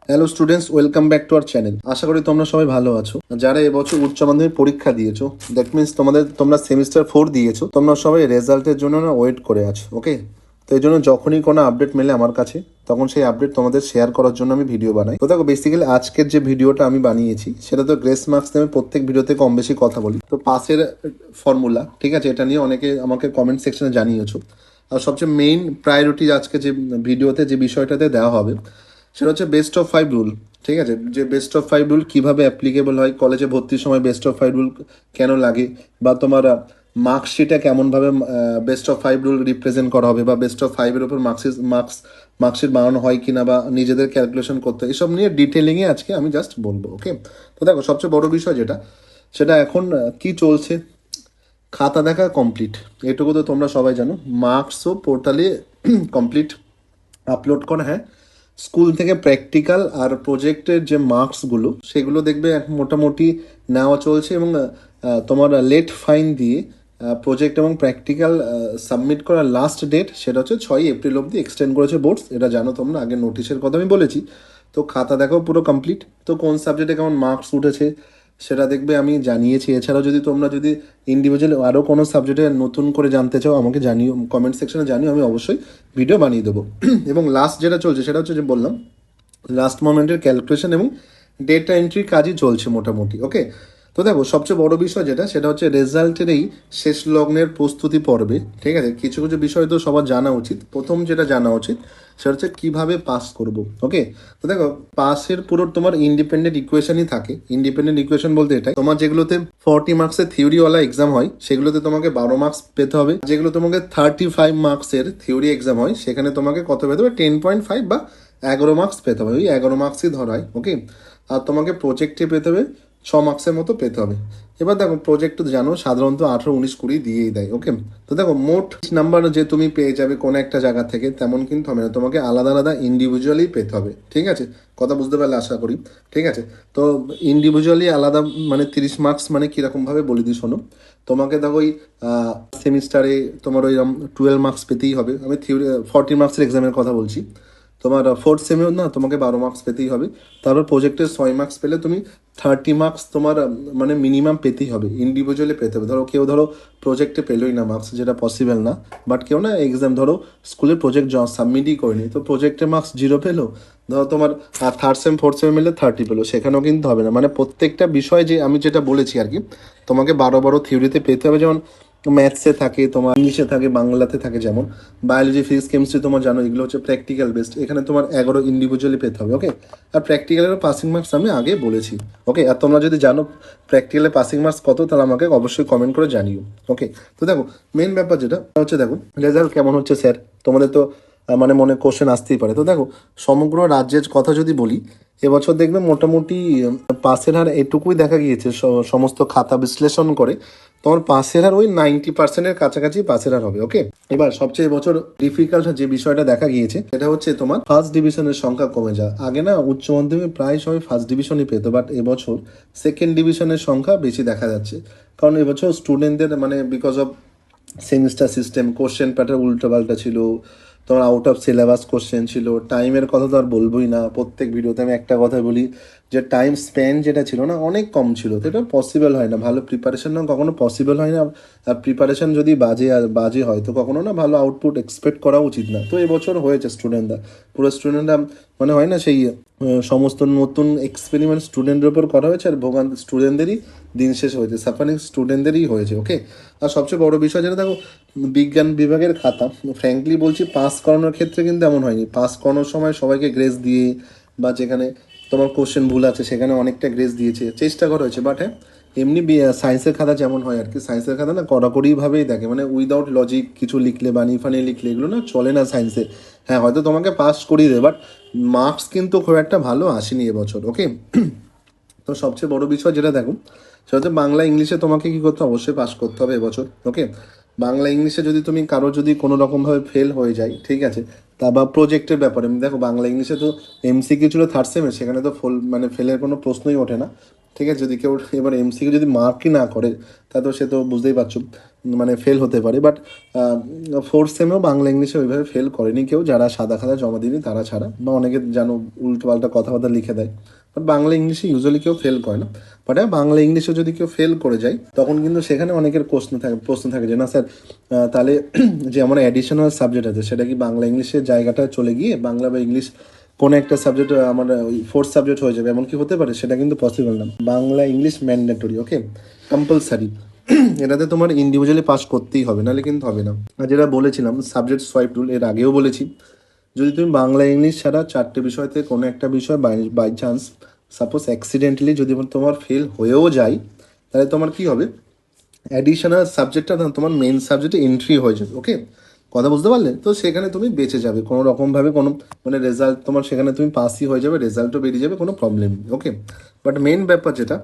Hello students, welcome back to our channel. আশা করি তোমরা সবাই ভালো আছো। যারা এবছর উচ্চ মাধ্যমিক পরীক্ষা দিয়েছো, দ্যাট মিনস তোমরা সেমিস্টার 4 দিয়েছো, তোমরা সবাই রেজাল্টের জন্য না ওয়েট করে আছো। ওকে, তো এই জন্য যখনই কোনো আপডেট মেলে আমার কাছে, তখন সেই আপডেট তোমাদের শেয়ার করার জন্য আমি ভিডিও বানাই। তো দেখো, বেসিক্যালি আজকের যে ভিডিওটা আমি বানিয়েছি সেটা তো গ্রেস মার্কস নিয়ে আমি প্রত্যেক ভিডিওতে কম বেশি কথা বলি। তো পাসের ফর্মুলা, ঠিক আছে, এটা নিয়ে অনেকে আমাকে কমেন্ট সেকশনে জানিয়েছো। আর সবচেয়ে মেইন প্রায়োরিটি আজকে যে ভিডিওতে যে বিষয়টাতে দেওয়া হবে সেটা হচ্ছে বেস্ট অফ 5 রুল। ঠিক আছে, যে বেস্ট অফ 5 রুল কীভাবে অ্যাপ্লিকেবল হয়, কলেজে ভর্তির সময় বেস্ট অফ 5 রুল কেন লাগে, বা তোমার মার্কশিটে কেমনভাবে বেস্ট অফ 5 রুল রিপ্রেজেন্ট করা হবে, বা বেস্ট অফ 5-এর উপর মার্কশিট বানানো হয় কিনা, বা নিজেদের ক্যালকুলেশন করতে হয়, এসব নিয়ে ডিটেলিংয়ে আজকে আমি জাস্ট বলবো। ওকে, তো দেখো, সবচেয়ে বড় বিষয় যেটা, সেটা এখন কি চলছে, খাতা দেখা কমপ্লিট, এটুকু তো তোমরা সবাই জানো। মার্কসও পোর্টালে কমপ্লিট আপলোড করা, হ্যাঁ। স্কুল থেকে প্র্যাকটিক্যাল আর প্রজেক্টের যে মার্কসগুলো সেগুলো দেখবে এখন মোটামুটি নেওয়া চলছে, এবং তোমার লেট ফাইন দিয়ে প্রজেক্ট এবং প্র্যাকটিক্যাল সাবমিট করার লাস্ট ডেট সেটা হচ্ছে 6 এপ্রিল অবধি এক্সটেন্ড করেছে বোর্ডস। এটা জানো তোমরা, আগে নোটিশের কথা আমি বলেছি। তো খাতা দেখাও পুরো কমপ্লিট। তো কোন সাবজেক্টে কেমন মার্কস উঠেছে সেটা দেখবে আমি জানিয়েছি। এছাড়াও তোমরা যদি ইন্ডিভিজুয়াল আরও কোনো সাবজেক্টে নতুন করে জানতে চাও, আমাকে জানিও, কমেন্ট সেকশনে জানিও, আমি অবশ্যই ভিডিও বানিয়ে দেবো। এবং লাস্ট যেটা চলছে সেটা হচ্ছে, যে বললাম, লাস্ট মোমেন্টের ক্যালকুলেশন এবং ডেটা এন্ট্রি কাজই চলছে মোটামুটি। ওকে, তো দেখো, সবচেয়ে বড় বিষয় যেটা, সেটা হচ্ছে রেজাল্টের এই শেষ লগ্নের প্রস্তুতি পর্বে, ঠিক আছে, কিছু কিছু বিষয় তো সবার জানা উচিত। প্রথম যেটা জানা উচিত সেটা হচ্ছে কীভাবে পাস করব। ওকে, তো দেখো, পাসের পুরো তোমার ইন্ডিপেন্ডেন্ট ইকুয়েশনই থাকে। ইন্ডিপেন্ডেন্ট ইকুয়েশন বলতে এটাই, তোমার যেগুলোতে 40 মার্কসের থিওরিওয়ালা এক্সাম হয় সেগুলোতে তোমাকে 12 মার্কস পেতে হবে। যেগুলো তোমাকে 35 মার্কসের থিওরি এক্সাম হয় সেখানে তোমাকে কত পেতে হবে, 10.5 বা 11 মার্কস পেতে হবে। ওই 11 মার্কসই ধরায়। ওকে, আর তোমাকে প্রজেক্টে পেতে হবে 6 মার্কসের মতো পেতে হবে। এবার দেখো, প্রজেক্ট তো জানো সাধারণত 18, 19, 20 দিয়েই দেয়। ওকে, তো দেখো, মোট নাম্বার যে তুমি পেয়ে যাবে কোনো একটা জায়গা থেকে তেমন কিন্তু হবে না, তোমাকে আলাদা আলাদা ইন্ডিভিজুয়ালি পেতে হবে। ঠিক আছে, কথা বুঝতে পারলে আশা করি। ঠিক আছে, তো ইন্ডিভিজুয়ালি আলাদা মানে 30 মার্কস মানে কীরকমভাবে বলে দিই শোনো। তোমাকে দেখো, ওই সেমিস্টারে তোমার ওই 12 মার্কস পেতেই হবে। আমি থিওরি 40 মার্কসের এক্সামের কথা বলছি। তোমার ফোর্থ সেমেও না তোমাকে 12 মার্কস পেতেই হবে। তারপর প্রজেক্টের 6 মার্কস পেলে তুমি 30 মার্কস তোমার মানে মিনিমাম পেতেই হবে, ইন্ডিভিজুয়ালি পেতে হবে। ধরো কেউ প্রজেক্টে পেলোই না মার্কস, যেটা পসিবল না, বাট কেউ না এক্সাম ধরো স্কুলে প্রজেক্ট সাবমিটই করেনি, তো প্রজেক্টে মার্কস 0 পেলো। ধরো তোমার থার্ড সেম ফোর্থ সেম মিলে 30 পেলো, সেখানেও কিন্তু হবে না। মানে প্রত্যেকটা বিষয় যে আমি যেটা বলেছি আর কি, তোমাকে 12 থিওরিতে পেতে হবে। যেমন ম্যাথসে থাকে, তোমার ইংলিশে থাকে, বাংলাতে থাকে। যেমন বায়োলজি, ফিজিক্স, কেমিস্ট্রি তোমার জানো এগুলো হচ্ছে প্র্যাকটিক্যাল বেসড, এখানে তোমার 11 ইন্ডিভিজুয়ালি পেতে হবে। ওকে, আর প্র্যাকটিক্যালেরও পাসিং মার্কস আমি আগে বলেছি। ওকে, আর তোমরা যদি জানো প্র্যাকটিক্যালে পাসিং মার্কস কত, তাহলে আমাকে অবশ্যই কমেন্ট করে জানিও। ওকে, তো দেখো, মেন ব্যাপার যেটা হচ্ছে, দেখো রেজাল্ট কেমন হচ্ছে স্যার, তোমাদের তো মানে মনে কোশ্চেন আসতেই পারে। তো দেখো, সমগ্র রাজ্যের কথা যদি বলি, এবছর দেখবে মোটামুটি পাসের হার এটুকুই দেখা গিয়েছে, সমস্ত খাতা বিশ্লেষণ করে তোমার পাসের হার ওই 90%-এর কাছাকাছি পাসের হার হবে। ওকে, এবার সবচেয়ে এবছর ডিফিকাল্ট যে বিষয়টা দেখা গিয়েছে সেটা হচ্ছে তোমার ফার্স্ট ডিভিশনের সংখ্যা কমে যায়। আগে না উচ্চ মাধ্যমিক প্রায় সবাই ফার্স্ট ডিভিশনই পেতো, বাট এবছর সেকেন্ড ডিভিশনের সংখ্যা বেশি দেখা যাচ্ছে। কারণ এবছর স্টুডেন্টদের মানে because of semester system, question pattern উল্টোপাল্টা ছিল, তোমার আউট অফ সিলেবাস কোশ্চেন ছিল, টাইমের কথা তো আর বলবোই না। প্রত্যেক ভিডিওতে আমি একটা কথা বলি, যে টাইম স্প্যান যেটা ছিল না অনেক কম ছিল, তো এটা পসিবল হয় না, ভালো প্রিপারেশন না কখনো পসিবল হয় না। আর প্রিপারেশন যদি বাজে হয় তো কখনো না ভালো আউটপুট এক্সপেক্ট করা উচিত না। তো এবছর হয়েছে স্টুডেন্টরা, পুরো স্টুডেন্টরা মানে হয় না সেই সমস্ত নতুন এক্সপেরিমেন্ট স্টুডেন্টের উপর করা হয়েছে, আর ভোগান্তি স্টুডেন্টদেরই দিন শেষ হয়েছে, সাফারিং স্টুডেন্টদেরই হয়েছে। ওকে, আর সবচেয়ে বড় বিষয় যেটা, দেখো বিজ্ঞান বিভাগের খাতা, ফ্র্যাঙ্কলি বলছি, পাস করানোর ক্ষেত্রে কিন্তু এমন হয়নি। পাস করানোর সময় সবাইকে গ্রেস দিয়ে, বা যেখানে তোমার কোশ্চেন ভুল আছে সেখানে অনেকটা গ্রেস দিয়েছে, চেষ্টা করা হয়েছে। বাট হ্যাঁ, এমনি সায়েন্সের খাতা যেমন হয় আর কি, সায়েন্সের খাতা না কড়াকড়িভাবেই দেখে, মানে উইদাউট লজিক কিছু লিখলে, বানিয়ে ফানিয়ে লিখলে, এগুলো না চলে না সায়েন্সে। হ্যাঁ, হয়তো তোমাকে পাস করিয়ে দেবে, বাট মার্কস কিন্তু খুব একটা ভালো আসেনি এবছর। ওকে, তো সবচেয়ে বড় বিষয় যেটা দেখো সেটা হচ্ছে বাংলা ইংলিশে তোমাকে কী করতে হবে, অবশ্যই পাস করতে হবে এবছর। ওকে, বাংলা ইংলিশে যদি তুমি কারো যদি কোনো রকমভাবে ফেল হয়ে যায়, ঠিক আছে, তা বা প্রজেক্টের ব্যাপারে, দেখো বাংলা ইংলিশে তো এমসিকিউ ছিল থার্ড সেমে, সেখানে তো মানে ফেলের কোনো প্রশ্নই ওঠে না। ঠিক আছে, যদি কেউ এবার এমসিকিউ যদি মার্কই না করে তা তো সে তো বুঝতেই পারছো মানে ফেল হতে পারে। বাট ফোর্থ সেমেও বাংলা ইংলিশে ওইভাবে ফেল করেনি কেউ, যারা সাদা খাতা জমা দিনি তারা ছাড়া, বা অনেকে জানো উল্টো পাল্টা কথাবার্তা লিখে দেয়। বাট বাংলা ইংলিশে ইউজুয়ালি কেউ ফেল করে না। বাট হ্যাঁ, বাংলা ইংলিশে যদি কেউ ফেল করে যায় তখন কিন্তু সেখানে অনেকের প্রশ্ন থাকে যে না স্যার, তাহলে যে আমার অ্যাডিশনাল সাবজেক্ট আছে সেটা কি বাংলা ইংলিশের জায়গাটা চলে গিয়ে বাংলা বা ইংলিশ কোনো একটা সাবজেক্ট আমার ওই ফোর্থ সাবজেক্ট হয়ে যাবে, এমন কি হতে পারে? সেটা কিন্তু পসিবল না। বাংলা ইংলিশ ম্যান্ডেটরি, ওকে, কম্পালসারি। এটাতে তোমার ইন্ডিভিজুয়ালি পাস করতেই হবে, নাহলে কিন্তু হবে না। আর যেটা বলেছিলাম সাবজেক্ট সোয়াইপ রুল, এর আগেও বলেছি, যদি তুমি বাংলা ইংলিশ ছাড়া চারটে বিষয়তে কোনো একটা বিষয় বাই চান্স সাপোজ অ্যাক্সিডেন্টালি যদি তোমার ফেল হয়েও যায়, তাহলে তোমার কি হবে, অ্যাডিশনাল সাবজেক্টটা তোমার মেন সাবজেক্টে এন্ট্রি হয়ে যাবে। ওকে, কথা বুঝতে পারলে? তো সেখানে তুমি বেঁচে যাবে কোনো রকমভাবে, কোনো মানে রেজাল্ট তোমার সেখানে তুমি পাসই হয়ে যাবে, রেজাল্টও বেরিয়ে যাবে, কোনো প্রবলেম নেই। ওকে, বাট মেন ব্যাপার যেটা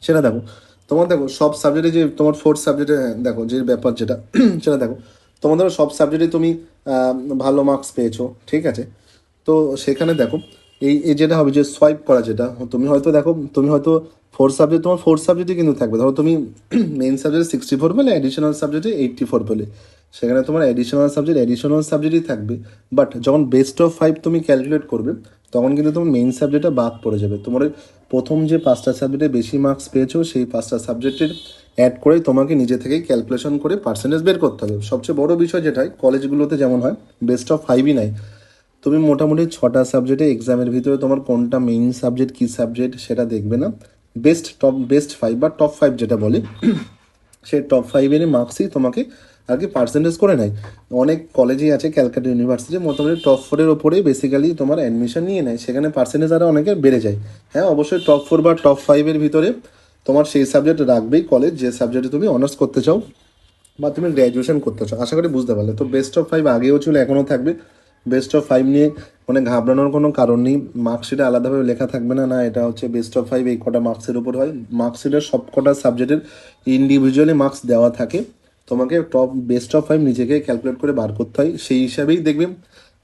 সেটা দেখো, তোমার দেখো সব সাবজেক্টে যে তোমার ফোর্থ সাবজেক্টে দেখো যে ব্যাপার যেটা সেটা দেখো, তোমার ধরো সব সাবজেক্টে তুমি ভালো মার্কস পেয়েছো, ঠিক আছে। তো সেখানে দেখো এই এই যেটা হবে যে সোয়াইপ করা, যেটা তুমি হয়তো দেখো তুমি হয়তো ফোর্থ সাবজেক্ট, তোমার ফোর্থ সাবজেক্টে কিন্তু থাকবে, ধরো তুমি মেইন সাবজেক্টে 64 পেলে, অ্যাডিশনাল সাবজেক্টে 84 পেলে, সেখানে তোমার অ্যাডিশনাল সাবজেক্টই থাকবে। বাট যখন বেস্ট অফ 5 তুমি ক্যালকুলেট করবে তখন কিন্তু তোমার মেইন সাবজেক্টটা বাদ পড়ে যাবে। তোমার ওই প্রথম যে 5টা সাবজেক্টে বেশি মার্কস পেয়েছো সেই 5টা সাবজেক্টের অ্যাড করেই তোমাকে নিজে থেকেই ক্যালকুলেশন করে পার্সেন্টেজ বের করতে হবে। সবচেয়ে বড় বিষয় যেটা হয় কলেজগুলোতে যেমন হয়, বেস্ট অফ 5ই নাই, তুমি মোটামুটি 6টা সাবজেক্টে এক্সামের ভিতরে তোমার কোনটা মেইন সাবজেক্ট কী সাবজেক্ট সেটা দেখবে না, বেস্ট 5 বা টপ 5 যেটা বলে সেই টপ 5-এর মার্কসই তোমাকে আর কি পার্সেন্টেজ করে নেয়। অনেক কলেজেই আছে, ক্যালকাটা ইউনিভার্সিটি মোটামুটি টপ 4-এর ওপরেই বেসিক্যালি তোমার অ্যাডমিশন নিয়ে নেয়, সেখানে পার্সেন্টেজ আরও অনেকের বেড়ে যায়। হ্যাঁ, অবশ্যই টপ 4 বা টপ 5-এর ভিতরে তোমার সেই সাবজেক্ট রাখবেই কলেজ, যে সাবজেক্টে তুমি অনার্স করতে চাও বা তুমি গ্র্যাজুয়েশন করতে চাও। আশা করি বুঝতে পারলে। তো বেস্ট অফ 5 আগেও ছিল, এখনও থাকবে। বেস্ট অফ 5 নিয়ে মানে ঘাবড়ানোর কোনো কারণ নেই। মার্কশিটে আলাদাভাবে লেখা থাকবে না, না এটা হচ্ছে বেস্ট অফ 5 এই কটা মার্কসের উপর হয়। মার্কশিটের সব কটা সাবজেক্টের ইন্ডিভিজুয়ালি মার্কস দেওয়া থাকে, তোমাকে বেস্ট অফ 5 নিজেকে ক্যালকুলেট করে বার করতে হয়। সেই হিসাবেই দেখবে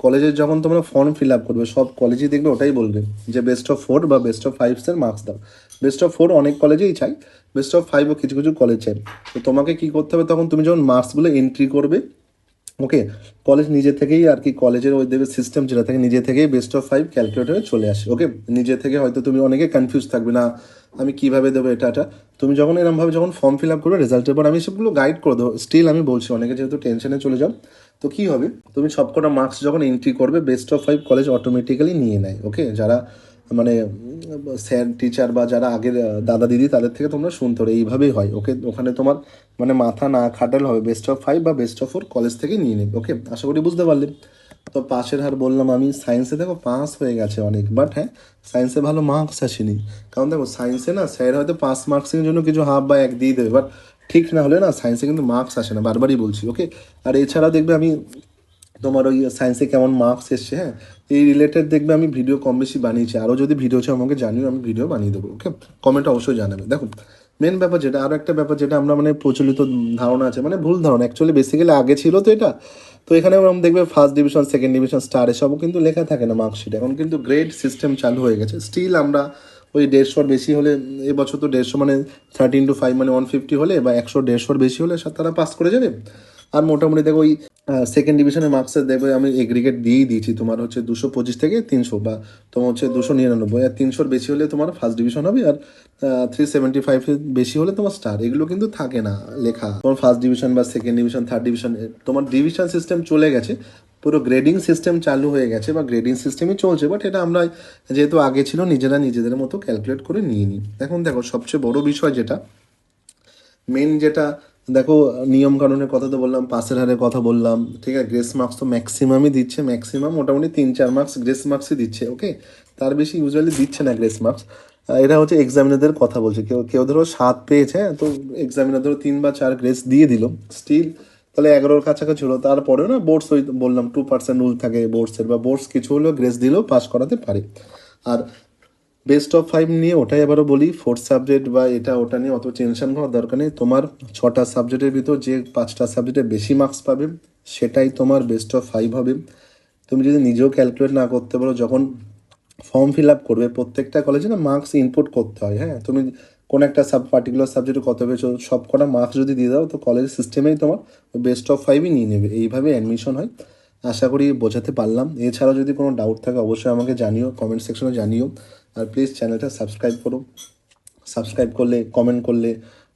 কলেজের যখন তোমরা ফর্ম ফিল আপ করবে সব কলেজেই দেখবে ওটাই বলবে যে বেস্ট অফ 4 বা বেস্ট অফ 5-এর মার্কস দাও। বেস্ট অফ 4 অনেক কলেজেই চাই, বেস্ট অফ 5ও কিছু কিছু কলেজ চাই। তো তোমাকে কী করতে হবে, তখন তুমি যখন মার্কসগুলো এন্ট্রি করবে, ওকে, কলেজ নিজে থেকেই আর কি, কলেজের ওই দেবে সিস্টেম যেটা থাকে, নিজে থেকেই বেস্ট অফ 5 ক্যালকুলেট হয়ে চলে আসে। ওকে, নিজে থেকে হয়তো তুমি অনেকে কনফিউজ থাকবে না আমি কিভাবে দেবো এটা। তুমি যখন এরমভাবে যখন ফর্ম ফিল আপ করবে রেজাল্টের পর আমি সবগুলো গাইড করে দেবো। স্টিল আমি বলছি অনেকে যেহেতু টেনশনে চলে যাও, তো কী হবে, তুমি সবকটা মার্কস যখন এন্ট্রি করবে বেস্ট অফ 5 কলেজ অটোমেটিক্যালি নিয়ে নেয়। ওকে, যারা মানে স্যার টিচার বা যারা আগের দাদা দিদি তাদের থেকে তোমরা শুনতে পারো এইভাবেই হয়। ওকে, ওখানে তোমার মানে মাথা না খাটালে হবে, বেস্ট অফ 5 বা বেস্ট অফ 4 কলেজ থেকে নিয়ে নেবে। ওকে, আশা করি বুঝতে পারলে। তো পাসের হার বললাম আমি, সায়েন্সে দেখো পাস হয়ে গেছে অনেক, বাট হ্যাঁ সায়েন্সে ভালো মার্কস আসেনি। কারণ দেখো সায়েন্সে না স্যার হয়তো 5 মার্কসের জন্য কিছু হাফ বা 1 দিয়ে দেবে, বাট ঠিক না হলে না সায়েন্সে কিন্তু মার্কস আসে না, বারবারই বলছি। ওকে, আর এছাড়া দেখবে আমি তোমার ওই সায়েন্সে কেমন মার্কস এসছে, হ্যাঁ এই রিলেটেড দেখবে আমি ভিডিও কম বেশি বানিয়েছি, আরও যদি ভিডিও চাও আমাকে জানিও, আমি ভিডিও বানিয়ে দেবো। ওকে, কমেন্টে অবশ্যই জানাবে। দেখো মেন ব্যাপার যেটা, আরও একটা ব্যাপার যেটা আমরা মানে প্রচলিত ধারণা আছে, মানে ভুল ধারণা অ্যাকচুয়ালি, বেসিক্যালি আগে ছিল তো এটা। তো এখানে আমরা দেখবে first division second division star এসবও কিন্তু লেখা থাকে না মার্কশিট, এখন কিন্তু গ্রেড সিস্টেম চালু হয়ে গেছে। স্টিল আমরা ওই 150-র বেশি হলে, এবছর তো 150 মানে 13/5 মানে 150 হলে বা 100-150-র বেশি হলে তারা পাস করে যাবে। আর মোটামুটি দেখো ওই সেকেন্ড ডিভিশনের মার্কসের দেখবে আমি এগ্রিগেট দিয়েই দিয়েছি, তোমার হচ্ছে 225 থেকে 300, বা তোমার হচ্ছে 299, আর 300-র বেশি হলে তোমার ফার্স্ট ডিভিশন হবে, আর 375-এর বেশি হলে তোমার স্টার। এগুলো কিন্তু থাকে না লেখা, তোমার ফার্স্ট ডিভিশন বা সেকেন্ড ডিভিশন থার্ড ডিভিশন, তোমার ডিভিশন সিস্টেম চলে গেছে, পুরো গ্রেডিং সিস্টেম চালু হয়ে গেছে বা গ্রেডিং সিস্টেমই চলছে। বাট এটা আমরা যেহেতু আগে ছিল নিজেরা নিজেদের মতো ক্যালকুলেট করে নিয়ে নিই। এখন দেখো সবচেয়ে বড় বিষয় যেটা মেন যেটা, দেখো নিয়ম কানুনের কথা তো বললাম, পাসের হারের কথা বললাম, ঠিক আছে, গ্রেস মার্কস তো ম্যাক্সিমামই দিচ্ছে, ম্যাক্সিমাম মোটামুটি 3-4 মার্কস গ্রেস মার্কসই দিচ্ছে। ওকে, তার বেশি ইউজুয়ালি দিচ্ছে না গ্রেস মার্কস। এটা হচ্ছে এক্সামিনারদের কথা বলছে, কেউ কেউ ধরো 7 পেয়েছে, হ্যাঁ, তো এক্সামিনার ধরো 3 বা 4 গ্রেস দিয়ে দিল, স্টিল তাহলে 11-র কাছাকাছি হলো। তারপরেও না বোর্ডস ওই বললাম 2% রুল থাকে বোর্ডসের, বা বোর্ডস কিছু হলেও গ্রেস দিলেও পাস করাতে পারে। আর বেস্ট অফ 5 নিয়ে ওটাই আবারও বলি, ফোর্থ সাবজেক্ট বা এটা ওটা নিয়ে অত টেনশন করার দরকার নেই। তোমার 6টা সাবজেক্টের ভিতর যে 5টা সাবজেক্টে বেশি মার্কস পাবে সেটাই তোমার বেস্ট অফ 5 হবে। তুমি যদি নিজেও ক্যালকুলেট না করতে পারো, যখন ফর্ম ফিল আপ করবে, প্রত্যেকটা কলেজে না মার্কস ইনপুট করতে হয়। হ্যাঁ, তুমি কোন একটা পার্টিকুলার সাবজেক্টে কত পেয়েছো সব কটা মার্কস যদি দিয়ে দাও তো কলেজ সিস্টেমেই তোমার বেস্ট অফ 5ই নিয়ে নেবে। এইভাবে অ্যাডমিশন হয়। আশা করি বোঝাতে পারলাম। এছাড়াও যদি কোনো ডাউট থাকে অবশ্যই আমাকে জানিও, কমেন্ট সেকশনে জানিও। আর প্লিজ চ্যানেলটা সাবস্ক্রাইব করো। সাবস্ক্রাইব করলে, কমেন্ট করলে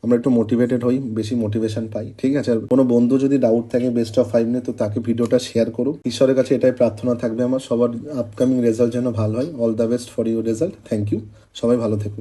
আমরা একটু মোটিভেটেড হই, বেশি মোটিভেশন পাই। ঠিক আছে, আর কোনো বন্ধু যদি ডাউট থাকে বেস্ট অফ 5 নিয়ে তো তাকে ভিডিওটা শেয়ার করো। ঈশ্বরের কাছে এটাই প্রার্থনা থাকবে আমার, সবার আপকামিং রেজাল্ট যেন ভালো হয়। All the best for your result. Thank you. সবাই ভালো থেকো।